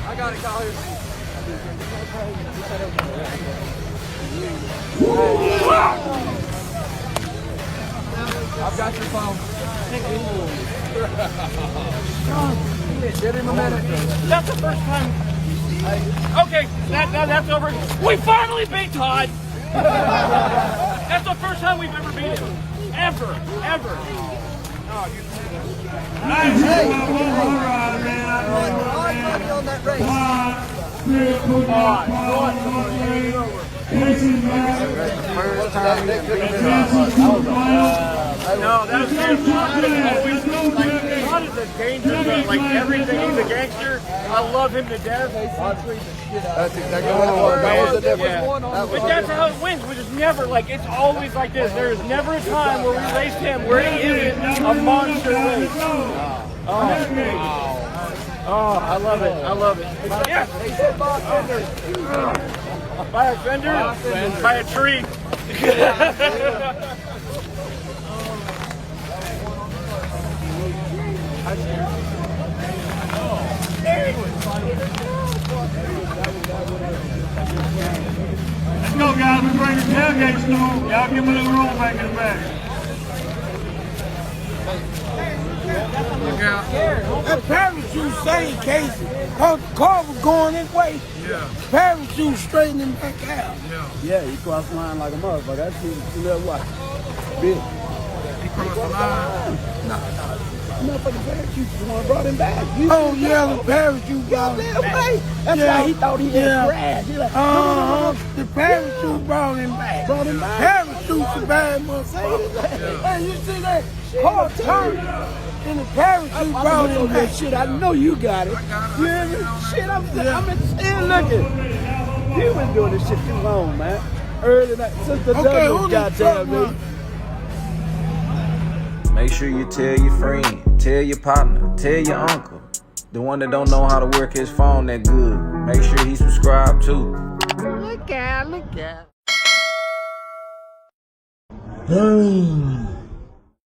I got it, Collier. I've got your phone. Give him a minute. That's the first time. Okay, that's over. We finally beat Todd. That's the first time we've ever beat him. Ever. Oh, Nice. On that race. No, that was Todd is a danger, but like everything, he's a gangster. I love him to death. That's exactly what it was. That was the difference. But that's how it wins, which is never like, it's always like this. There is never a time where we raced him where he isn't a monster race. Oh, I love it. Yes. By a fender, by a tree. Let's go, guys. We bring the tailgate storm. Y'all give me a little roll back in the back. Look out. That parachute saved Casey. Her car was going this way. Yeah. Parachute straightened him back out. Yeah, he crossed the line like a motherfucker. That's you know what? Big. He crossed the line. Motherfucking parachute the one brought him back. Oh, yeah, the parachute brought him back. That's why he thought he had crashed. He like, The parachute brought him back. Parachute's a bad motherfucker. Hey, you see that car turn and the parachute brought him back. Shit, I know you got it. You hear me? Shit, I'm still looking. You been doing this shit too long, man. Early night, since the double goddamn me. Make sure you tell your friend, tell your partner, tell your uncle. The one that don't know how to work his phone that good. Make sure he subscribed too. Look out. Boom.